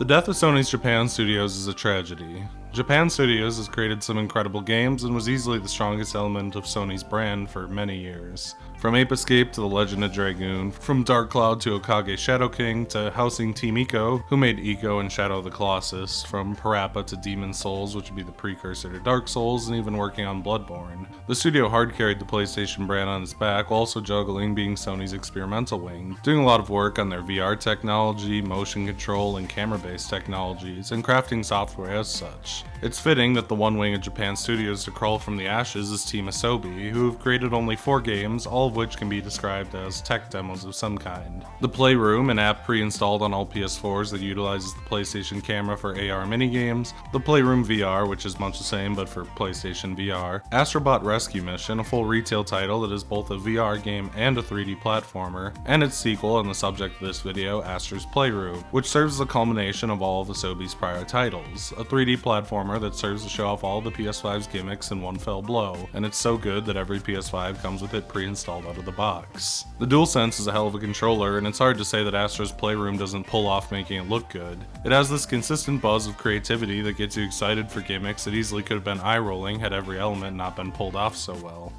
The death of Sony's Japan studios is a tragedy. Japan Studios has created some incredible games and was easily the strongest element of Sony's brand for many years. From Ape Escape to The Legend of Dragoon, from Dark Cloud to Okage Shadow King, to housing Team Ico, who made Ico and Shadow the Colossus, from Parappa to Demon Souls, which would be the precursor to Dark Souls, and even working on Bloodborne. The studio hard carried the PlayStation brand on its back, while also juggling being Sony's experimental wing, doing a lot of work on their VR technology, motion control, and camera-based technologies, and crafting software as such. It's fitting that the one wing of Japan Studios to crawl from the ashes is Team Asobi, who have created only 4 games, all of which can be described as tech demos of some kind. The Playroom, an app pre-installed on all PS4s that utilizes the PlayStation camera for AR minigames, the Playroom VR, which is much the same but for PlayStation VR, Astro Bot Rescue Mission, a full retail title that is both a VR game and a 3D platformer, and its sequel and the subject of this video, Astro's Playroom, which serves as a culmination of all of Asobi's prior titles, a 3D platformer that serves to show off all the PS5's gimmicks in one fell blow, and it's so good that every PS5 comes with it pre-installed out of the box. The DualSense is a hell of a controller, and it's hard to say that Astro's Playroom doesn't pull off making it look good. It has this consistent buzz of creativity that gets you excited for gimmicks that easily could have been eye-rolling had every element not been pulled off so well.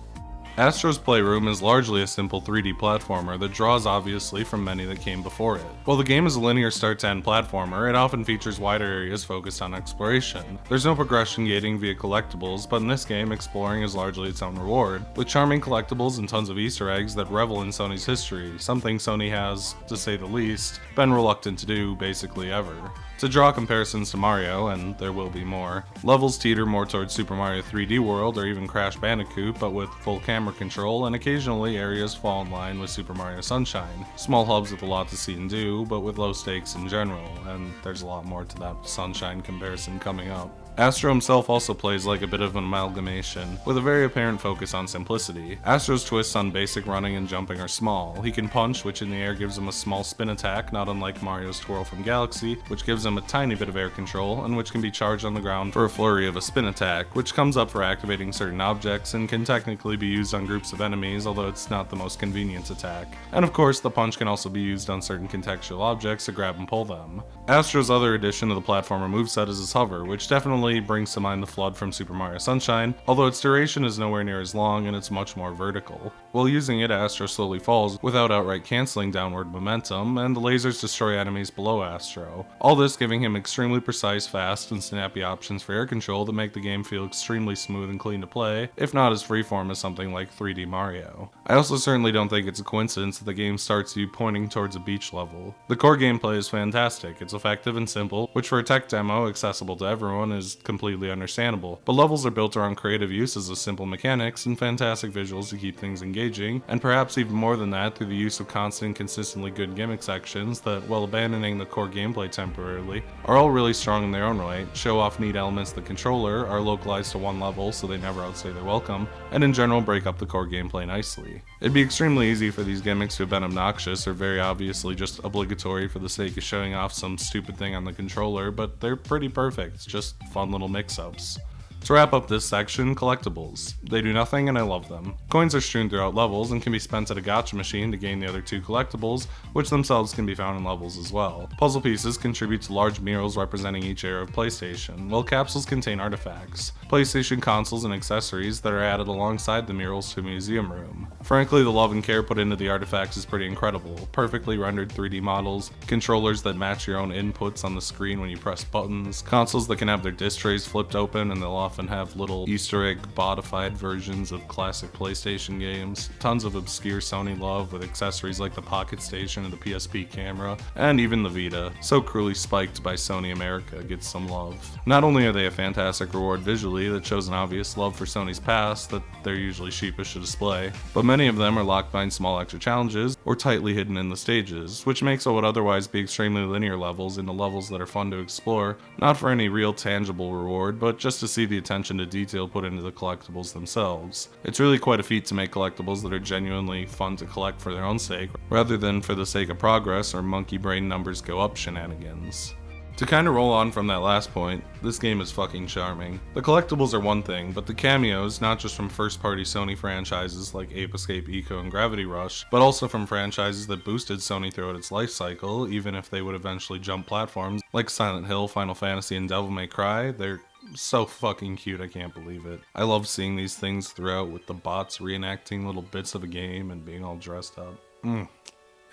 Astro's Playroom is largely a simple 3D platformer that draws obviously from many that came before it. While the game is a linear start-to-end platformer, it often features wider areas focused on exploration. There's no progression gating via collectibles, but in this game, exploring is largely its own reward, with charming collectibles and tons of Easter eggs that revel in Sony's history, something Sony has, to say the least, been reluctant to do basically ever. To draw comparisons to Mario, and there will be more, levels teeter more towards Super Mario 3D World or even Crash Bandicoot, but with full camera control, and occasionally areas fall in line with Super Mario Sunshine. Small hubs with a lot to see and do, but with low stakes in general, and there's a lot more to that Sunshine comparison coming up. Astro himself also plays like a bit of an amalgamation, with a very apparent focus on simplicity. Astro's twists on basic running and jumping are small. He can punch, which in the air gives him a small spin attack, not unlike Mario's twirl from Galaxy, which gives him a tiny bit of air control, and which can be charged on the ground for a flurry of a spin attack, which comes up for activating certain objects and can technically be used on groups of enemies, although it's not the most convenient attack. And of course, the punch can also be used on certain contextual objects to grab and pull them. Astro's other addition to the platformer moveset is his hover, which definitely brings to mind the FLUDD from Super Mario Sunshine, although its duration is nowhere near as long and it's much more vertical. While using it, Astro slowly falls without outright cancelling downward momentum, and the lasers destroy enemies below Astro. All this giving him extremely precise, fast, and snappy options for air control that make the game feel extremely smooth and clean to play, if not as freeform as something like 3D Mario. I also certainly don't think it's a coincidence that the game starts you pointing towards a beach level. The core gameplay is fantastic, it's effective and simple, which for a tech demo accessible to everyone is completely understandable, but levels are built around creative uses of simple mechanics and fantastic visuals to keep things engaging, and perhaps even more than that through the use of constant, consistently good gimmick sections that, while abandoning the core gameplay temporarily, are all really strong in their own right, show off neat elements of the controller, are localized to one level so they never outstay their welcome, and in general break up the core gameplay nicely. It'd be extremely easy for these gimmicks to have been obnoxious or very obviously just obligatory for the sake of showing off some stupid thing on the controller, but they're pretty perfect, just fun little mix-ups. To wrap up this section, collectibles. They do nothing and I love them. Coins are strewn throughout levels and can be spent at a gacha machine to gain the other 2 collectibles, which themselves can be found in levels as well. Puzzle pieces contribute to large murals representing each era of PlayStation, while capsules contain artifacts, PlayStation consoles and accessories that are added alongside the murals to a museum room. Frankly, the love and care put into the artifacts is pretty incredible. Perfectly rendered 3D models, controllers that match your own inputs on the screen when you press buttons, consoles that can have their disc trays flipped open and they'll often have little Easter egg bodified versions of classic PlayStation games, tons of obscure Sony love with accessories like the Pocket Station and the PSP camera, and even the Vita, so cruelly spiked by Sony America, gets some love. Not only are they a fantastic reward visually that shows an obvious love for Sony's past that they're usually sheepish to display, but many of them are locked behind small extra challenges or tightly hidden in the stages, which makes what would otherwise be extremely linear levels into levels that are fun to explore, not for any real tangible reward, but just to see the attention to detail put into the collectibles themselves. It's really quite a feat to make collectibles that are genuinely fun to collect for their own sake, rather than for the sake of progress or monkey brain numbers go up shenanigans. To kinda roll on from that last point, this game is fucking charming. The collectibles are one thing, but the cameos, not just from first-party Sony franchises like Ape Escape, Ico, and Gravity Rush, but also from franchises that boosted Sony throughout its life cycle, even if they would eventually jump platforms, like Silent Hill, Final Fantasy, and Devil May Cry, they're so fucking cute, I can't believe it. I love seeing these things throughout with the bots reenacting little bits of a game and being all dressed up.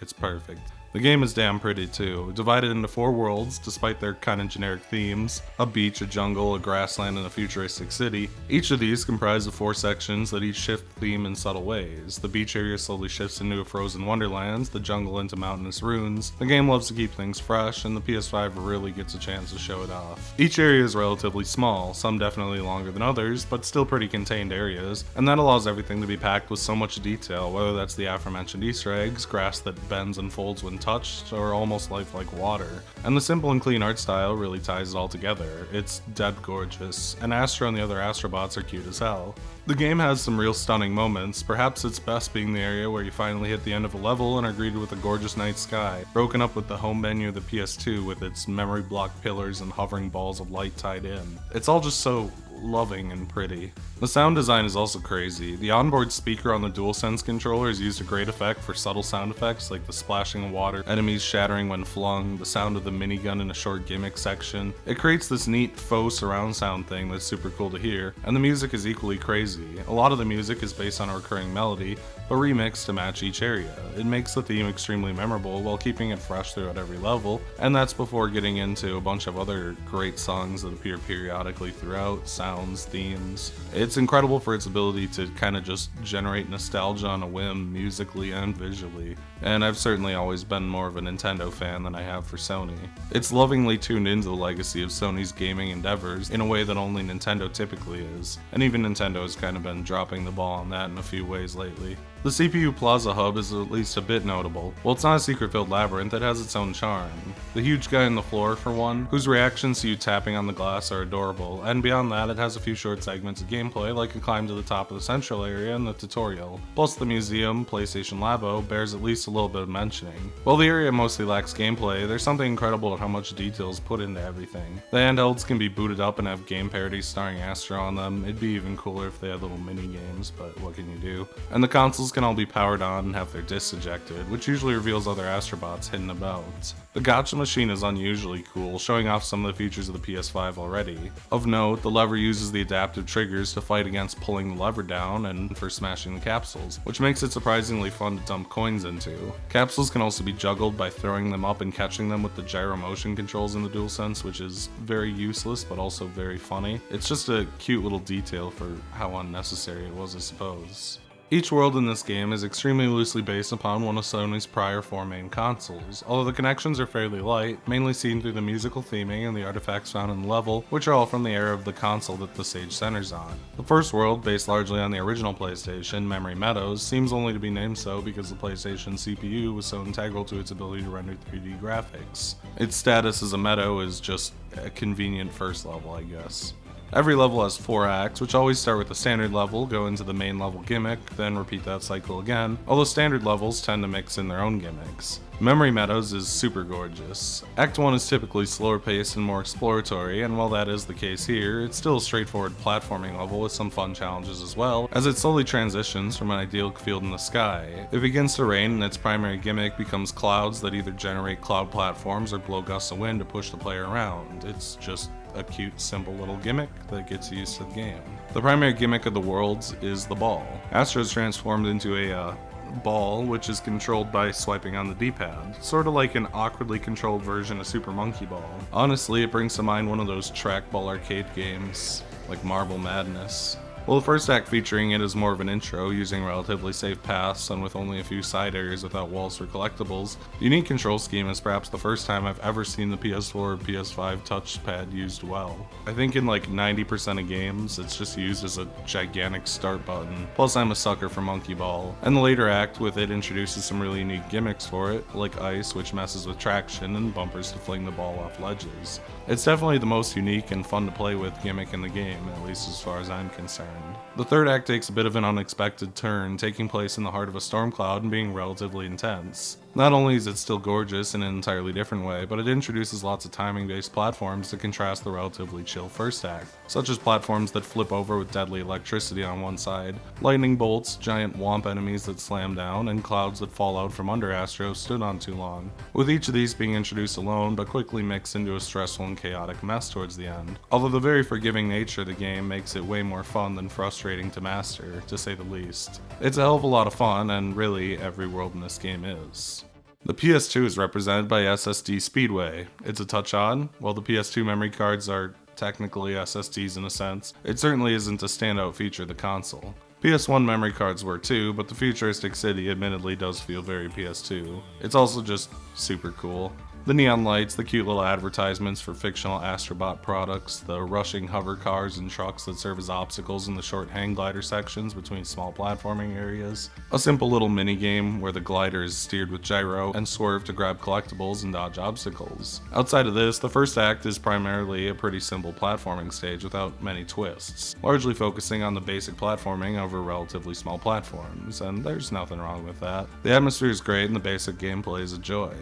It's perfect. The game is damn pretty too, divided into 4 worlds despite their kinda generic themes: a beach, a jungle, a grassland, and a futuristic city. Each of these comprise of 4 sections that each shift theme in subtle ways. The beach area slowly shifts into a frozen wonderland, the jungle into mountainous ruins. The game loves to keep things fresh, and the PS5 really gets a chance to show it off. Each area is relatively small, some definitely longer than others, but still pretty contained areas, and that allows everything to be packed with so much detail, whether that's the aforementioned Easter eggs, grass that bends and folds when touched, or almost lifelike water. And the simple and clean art style really ties it all together. It's dead gorgeous, and Astro and the other Astro Bots are cute as hell. The game has some real stunning moments, perhaps its best being the area where you finally hit the end of a level and are greeted with a gorgeous night sky, broken up with the home menu of the PS2 with its memory block pillars and hovering balls of light tied in. It's all just so loving and pretty. The sound design is also crazy. The onboard speaker on the DualSense controller is used to great effect for subtle sound effects like the splashing of water, enemies shattering when flung, the sound of the minigun in a short gimmick section. It creates this neat faux surround sound thing that's super cool to hear, and the music is equally crazy. A lot of the music is based on a recurring melody, but remixed to match each area. It makes the theme extremely memorable while keeping it fresh throughout every level, and that's before getting into a bunch of other great songs that appear periodically throughout, sounds, themes. It's incredible for its ability to kind of just generate nostalgia on a whim, musically and visually, and I've certainly always been more of a Nintendo fan than I have for Sony. It's lovingly tuned into the legacy of Sony's gaming endeavors in a way that only Nintendo typically is, and even Nintendo has kind of been dropping the ball on that in a few ways lately. The CPU Plaza hub is at least a bit notable. While it's not a secret-filled labyrinth, it has its own charm. The huge guy on the floor, for one, whose reactions to you tapping on the glass are adorable, and beyond that it has a few short segments of gameplay like a climb to the top of the central area and the tutorial. Plus the museum, PlayStation Labo, bears at least a little bit of mentioning. While the area mostly lacks gameplay, there's something incredible at how much detail is put into everything. The handhelds can be booted up and have game parodies starring Astro on them. It'd be even cooler if they had little mini-games, but what can you do? And the consoles can all be powered on and have their discs ejected, which usually reveals other Astrobots hidden about. The gotcha machine is unusually cool, showing off some of the features of the PS5 already. Of note, the lever uses the adaptive triggers to fight against pulling the lever down and for smashing the capsules, which makes it surprisingly fun to dump coins into. Capsules can also be juggled by throwing them up and catching them with the gyro motion controls in the DualSense, which is very useless but also very funny. It's just a cute little detail for how unnecessary it was, I suppose. Each world in this game is extremely loosely based upon one of Sony's prior 4 main consoles, although the connections are fairly light, mainly seen through the musical theming and the artifacts found in the level, which are all from the era of the console that the stage centers on. The first world, based largely on the original PlayStation, Memory Meadows, seems only to be named so because the PlayStation CPU was so integral to its ability to render 3D graphics. Its status as a Meadow is just a convenient first level, I guess. Every level has 4 acts, which always start with the standard level, go into the main level gimmick, then repeat that cycle again, although standard levels tend to mix in their own gimmicks. Memory Meadows is super gorgeous. Act 1 is typically slower paced and more exploratory, and while that is the case here, it's still a straightforward platforming level with some fun challenges as well, as it slowly transitions from an idyllic field in the sky. It begins to rain and its primary gimmick becomes clouds that either generate cloud platforms or blow gusts of wind to push the player around. It's just a cute, simple little gimmick that gets you used to the game. The primary gimmick of the worlds is the ball. Astro is transformed into a ball, which is controlled by swiping on the D-pad, sort of like an awkwardly controlled version of Super Monkey Ball. Honestly, it brings to mind one of those trackball arcade games, like Marble Madness. Well, the first act featuring it is more of an intro, using relatively safe paths and with only a few side areas without walls for collectibles. The unique control scheme is perhaps the first time I've ever seen the PS4 or PS5 touchpad used well. I think in like 90% of games, it's just used as a gigantic start button. Plus, I'm a sucker for Monkey Ball. And the later act with it introduces some really unique gimmicks for it, like ice, which messes with traction, and bumpers to fling the ball off ledges. It's definitely the most unique and fun to play with gimmick in the game, at least as far as I'm concerned. The third act takes a bit of an unexpected turn, taking place in the heart of a storm cloud and being relatively intense. Not only is it still gorgeous in an entirely different way, but it introduces lots of timing-based platforms to contrast the relatively chill first act, such as platforms that flip over with deadly electricity on one side, lightning bolts, giant womp enemies that slam down, and clouds that fall out from under Astro stood on too long, with each of these being introduced alone but quickly mixed into a stressful and chaotic mess towards the end. Although the very forgiving nature of the game makes it way more fun than frustrating to master, to say the least. It's a hell of a lot of fun, and really every world in this game is. The PS2 is represented by SSD Speedway. It's a touch-on. While the PS2 memory cards are technically SSDs in a sense, it certainly isn't a standout feature of the console. PS1 memory cards were too, but the futuristic city admittedly does feel very PS2. It's also just super cool. The neon lights, the cute little advertisements for fictional Astro Bot products, the rushing hover cars and trucks that serve as obstacles in the short hang glider sections between small platforming areas, a simple little minigame where the glider is steered with gyro and swerve to grab collectibles and dodge obstacles. Outside of this, the first act is primarily a pretty simple platforming stage without many twists, largely focusing on the basic platforming over relatively small platforms, and there's nothing wrong with that. The atmosphere is great and the basic gameplay is a joy.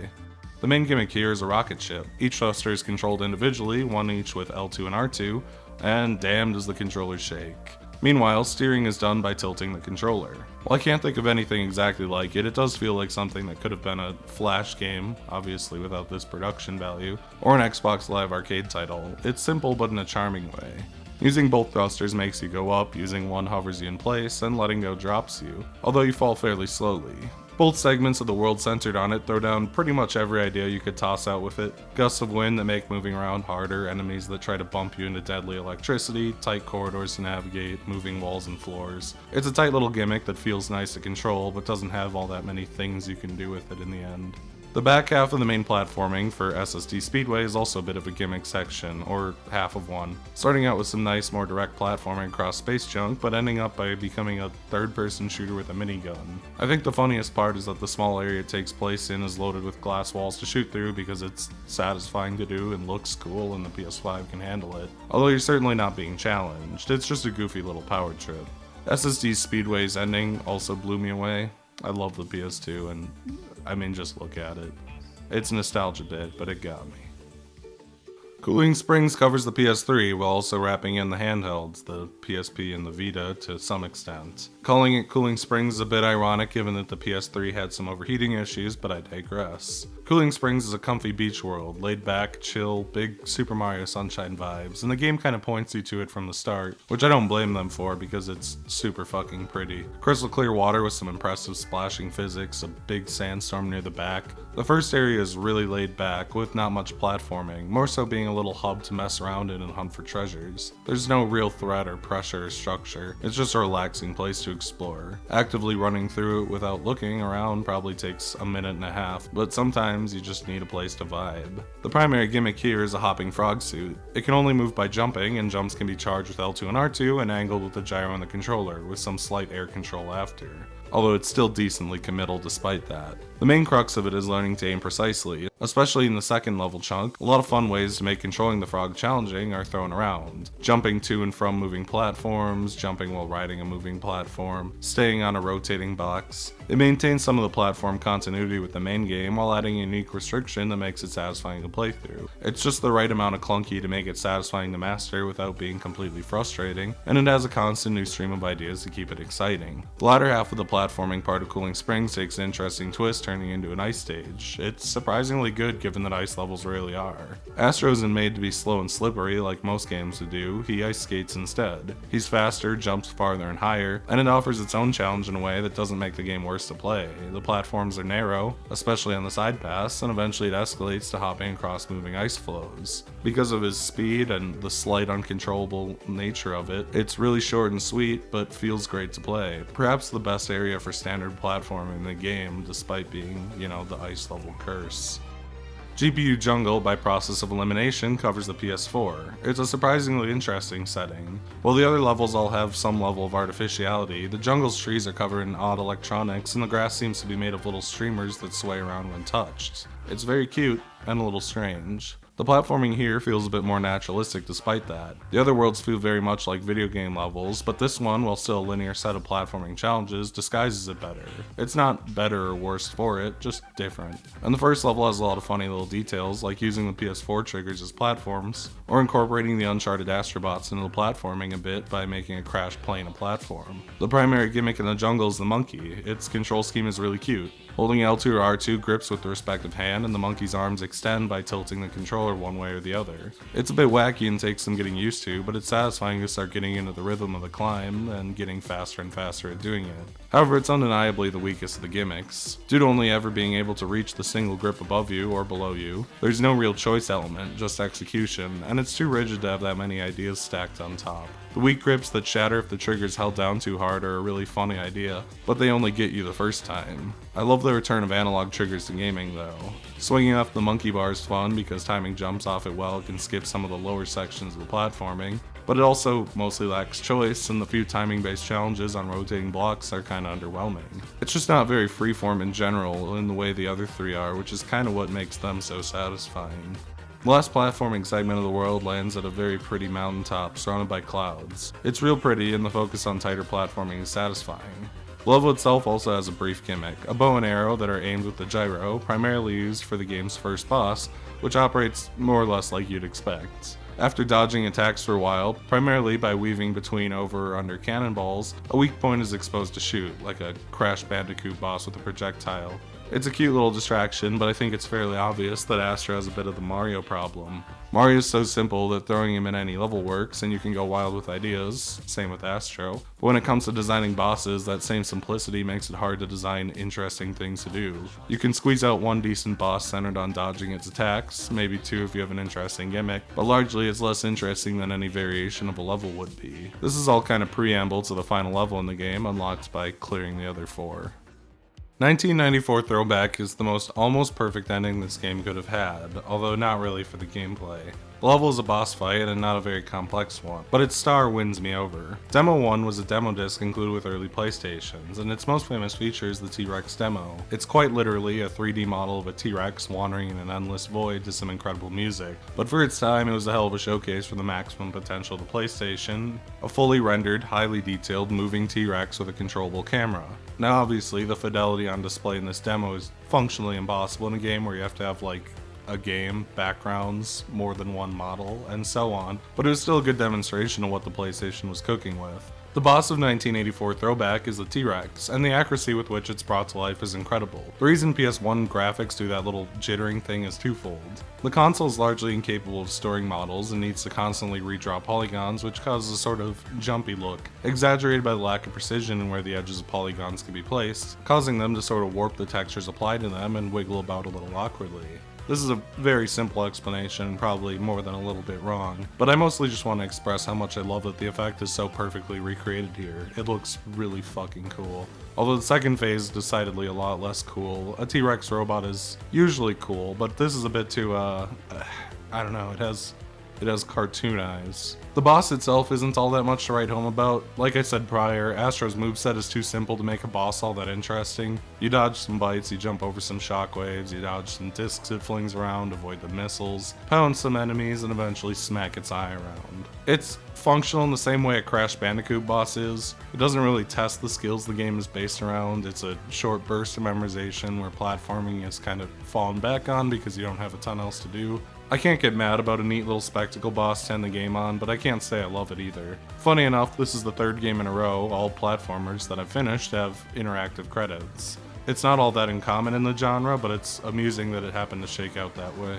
The main gimmick here is a rocket ship. Each thruster is controlled individually, one each with L2 and R2, and damn does the controller shake. Meanwhile, steering is done by tilting the controller. While I can't think of anything exactly like it, it does feel like something that could have been a Flash game, obviously without this production value, or an Xbox Live Arcade title. It's simple but in a charming way. Using both thrusters makes you go up, using one hovers you in place, and letting go drops you, although you fall fairly slowly. Both segments of the world centered on it throw down pretty much every idea you could toss out with it. Gusts of wind that make moving around harder, enemies that try to bump you into deadly electricity, tight corridors to navigate, moving walls and floors. It's a tight little gimmick that feels nice to control, but doesn't have all that many things you can do with it in the end. The back half of the main platforming for SSD Speedway is also a bit of a gimmick section, or half of one, starting out with some nice, more direct platforming across space junk, but ending up by becoming a third-person shooter with a minigun. I think the funniest part is that the small area it takes place in is loaded with glass walls to shoot through because it's satisfying to do and looks cool and the PS5 can handle it. Although you're certainly not being challenged, it's just a goofy little power trip. SSD Speedway's ending also blew me away. I love the PS2 and I mean, just look at it. It's a nostalgia bit, but it got me. Cooling Springs covers the PS3 while also wrapping in the handhelds, the PSP and the Vita to some extent. Calling it Cooling Springs is a bit ironic given that the PS3 had some overheating issues, but I digress. Cooling Springs is a comfy beach world, laid back, chill, big Super Mario Sunshine vibes, and the game kind of points you to it from the start, which I don't blame them for because it's super fucking pretty. Crystal clear water with some impressive splashing physics, a big sandstorm near the back. The first area is really laid back, with not much platforming, more so being a little hub to mess around in and hunt for treasures. There's no real threat or pressure or structure, it's just a relaxing place to explore. Actively running through it without looking around probably takes a minute and a half, but sometimes you just need a place to vibe. The primary gimmick here is a hopping frog suit. It can only move by jumping, and jumps can be charged with L2 and R2 and angled with the gyro on the controller, with some slight air control after. Although it's still decently committal despite that. The main crux of it is learning to aim precisely, especially in the second level chunk. A lot of fun ways to make controlling the frog challenging are thrown around. Jumping to and from moving platforms, jumping while riding a moving platform, staying on a rotating box. It maintains some of the platform continuity with the main game while adding a unique restriction that makes it satisfying to play through. It's just the right amount of clunky to make it satisfying to master without being completely frustrating, and it has a constant new stream of ideas to keep it exciting. The latter half of the platforming part of Cooling Springs takes an interesting twist, turning into an ice stage. It's surprisingly good given that ice levels rarely are. Astro isn't made to be slow and slippery like most games would do, he ice skates instead. He's faster, jumps farther and higher, and it offers its own challenge in a way that doesn't make the game worse to play. The platforms are narrow, especially on the side paths, and eventually it escalates to hopping across moving ice flows. Because of his speed and the slight uncontrollable nature of it, it's really short and sweet, but feels great to play. Perhaps the best area for standard platforming in the game, despite being, the ice level curse. GPU Jungle, by process of elimination, covers the PS4. It's a surprisingly interesting setting. While the other levels all have some level of artificiality, the jungle's trees are covered in odd electronics, and the grass seems to be made of little streamers that sway around when touched. It's very cute, and a little strange. The platforming here feels a bit more naturalistic despite that. The other worlds feel very much like video game levels, but this one, while still a linear set of platforming challenges, disguises it better. It's not better or worse for it, just different. And the first level has a lot of funny little details, like using the PS4 triggers as platforms, or incorporating the Uncharted Astro Bots into the platforming a bit by making a crash plane a platform. The primary gimmick in the jungle is the monkey. Its control scheme is really cute. Holding L2 or R2 grips with the respective hand, and the monkey's arms extend by tilting the controller one way or the other. It's a bit wacky and takes some getting used to, but it's satisfying to start getting into the rhythm of the climb and getting faster and faster at doing it. However, it's undeniably the weakest of the gimmicks. Due to only ever being able to reach the single grip above you or below you, there's no real choice element, just execution, and it's too rigid to have that many ideas stacked on top. The weak grips that shatter if the trigger's held down too hard are a really funny idea, but they only get you the first time. I love the return of analog triggers to gaming though. Swinging off the monkey bar is fun because timing jumps off it well, it can skip some of the lower sections of the platforming, but it also mostly lacks choice, and the few timing based challenges on rotating blocks are kinda underwhelming. It's just not very freeform in general in the way the other three are, which is kinda what makes them so satisfying. The last platforming segment of the world lands at a very pretty mountaintop surrounded by clouds. It's real pretty and the focus on tighter platforming is satisfying. The level itself also has a brief gimmick, a bow and arrow that are aimed with the gyro, primarily used for the game's first boss, which operates more or less like you'd expect. After dodging attacks for a while, primarily by weaving between over or under cannonballs, a weak point is exposed to shoot, like a Crash Bandicoot boss with a projectile. It's a cute little distraction, but I think it's fairly obvious that Astro has a bit of the Mario problem. Mario is so simple that throwing him in any level works and you can go wild with ideas, same with Astro. But when it comes to designing bosses, that same simplicity makes it hard to design interesting things to do. You can squeeze out one decent boss centered on dodging its attacks, maybe two if you have an interesting gimmick, but largely it's less interesting than any variation of a level would be. This is all kind of preamble to the final level in the game, unlocked by clearing the other four. 1994 Throwback is the most almost perfect ending this game could have had, although not really for the gameplay. The level is a boss fight and not a very complex one, but its star wins me over. Demo 1 was a demo disc included with early PlayStations, and its most famous feature is the T-Rex demo. It's quite literally a 3D model of a T-Rex wandering in an endless void to some incredible music, but for its time it was a hell of a showcase for the maximum potential of the PlayStation, a fully rendered, highly detailed, moving T-Rex with a controllable camera. Now obviously the fidelity on display in this demo is functionally impossible in a game where you have to have a game, backgrounds, more than one model, and so on, but it was still a good demonstration of what the PlayStation was cooking with. The boss of 1984 Throwback is the T-Rex, and the accuracy with which it's brought to life is incredible. The reason PS1 graphics do that little jittering thing is twofold. The console is largely incapable of storing models and needs to constantly redraw polygons, which causes a sort of jumpy look, exaggerated by the lack of precision in where the edges of polygons can be placed, causing them to sort of warp the textures applied to them and wiggle about a little awkwardly. This is a very simple explanation, probably more than a little bit wrong, but I mostly just want to express how much I love that the effect is so perfectly recreated here. It looks really fucking cool. Although the second phase is decidedly a lot less cool. A T-Rex robot is usually cool, but this is a bit too, I don't know, it has cartoon eyes. The boss itself isn't all that much to write home about. Like I said prior, Astro's moveset is too simple to make a boss all that interesting. You dodge some bites, you jump over some shockwaves, you dodge some discs it flings around, avoid the missiles, pound some enemies, and eventually smack its eye around. It's functional in the same way a Crash Bandicoot boss is. It doesn't really test the skills the game is based around. It's a short burst of memorization where platforming is kind of fallen back on because you don't have a ton else to do. I can't get mad about a neat little spectacle boss to end the game on, but I can't say I love it either. Funny enough, this is the third game in a row, all platformers that I've finished have interactive credits. It's not all that uncommon in the genre, but it's amusing that it happened to shake out that way.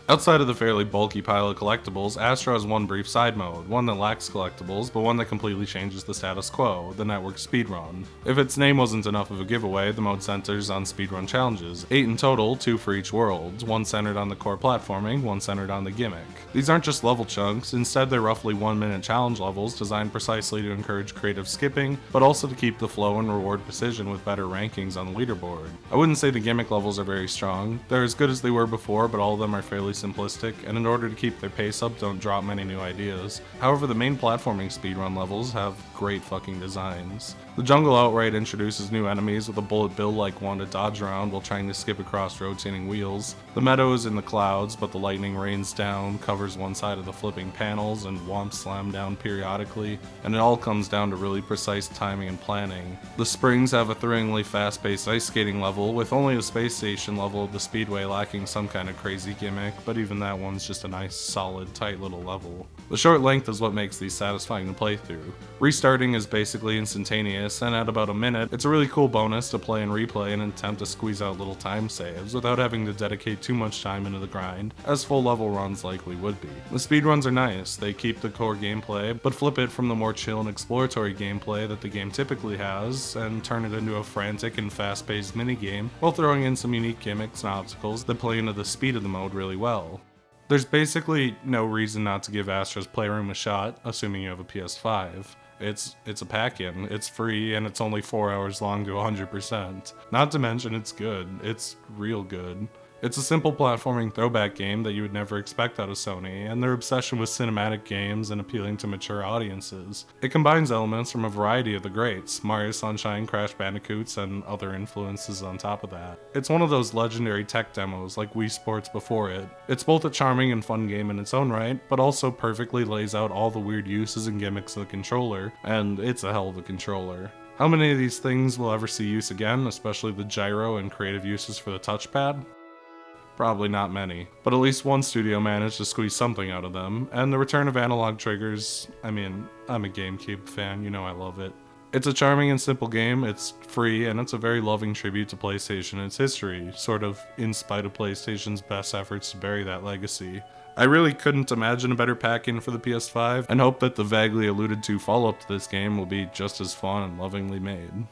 Outside of the fairly bulky pile of collectibles, Astro has one brief side mode, one that lacks collectibles, but one that completely changes the status quo, the network Speedrun. If its name wasn't enough of a giveaway, the mode centers on speedrun challenges, 8 in total, 2 for each world, one centered on the core platforming, one centered on the gimmick. These aren't just level chunks, instead they're roughly 1-minute challenge levels designed precisely to encourage creative skipping, but also to keep the flow and reward precision with better rankings on the leaderboard. I wouldn't say the gimmick levels are very strong, they're as good as they were before, but all of them are fairly simplistic, and in order to keep their pace up, don't drop many new ideas. However, the main platforming speedrun levels have great fucking designs. The jungle outright introduces new enemies with a bullet bill-like one to dodge around while trying to skip across rotating wheels. The meadow is in the clouds, but the lightning rains down, covers one side of the flipping panels, and womps slam down periodically, and it all comes down to really precise timing and planning. The springs have a thrillingly fast-paced ice skating level, with only a space station level of the Speedway lacking some kind of crazy gimmick, but even that one's just a nice, solid, tight little level. The short length is what makes these satisfying to play through. Restarting is basically instantaneous, and at about a minute, it's a really cool bonus to play and replay in an attempt to squeeze out little time saves without having to dedicate too much time into the grind, as full level runs likely would be. The speedruns are nice, they keep the core gameplay, but flip it from the more chill and exploratory gameplay that the game typically has, and turn it into a frantic and fast-paced minigame, while throwing in some unique gimmicks and obstacles that play into the speed of the mode really well. There's basically no reason not to give Astro's Playroom a shot, assuming you have a PS5. It's a pack-in, it's free, and it's only 4 hours long to 100%. Not to mention it's good, it's real good. It's a simple platforming throwback game that you would never expect out of Sony, and their obsession with cinematic games and appealing to mature audiences. It combines elements from a variety of the greats, Mario Sunshine, Crash Bandicoots, and other influences on top of that. It's one of those legendary tech demos like Wii Sports before it. It's both a charming and fun game in its own right, but also perfectly lays out all the weird uses and gimmicks of the controller, and it's a hell of a controller. How many of these things will ever see use again, especially the gyro and creative uses for the touchpad? Probably not many, but at least one studio managed to squeeze something out of them, and the return of analog triggers, I mean, I'm a GameCube fan, you know I love it. It's a charming and simple game, it's free, and it's a very loving tribute to PlayStation and its history, sort of in spite of PlayStation's best efforts to bury that legacy. I really couldn't imagine a better pack-in for the PS5, and hope that the vaguely alluded to follow-up to this game will be just as fun and lovingly made.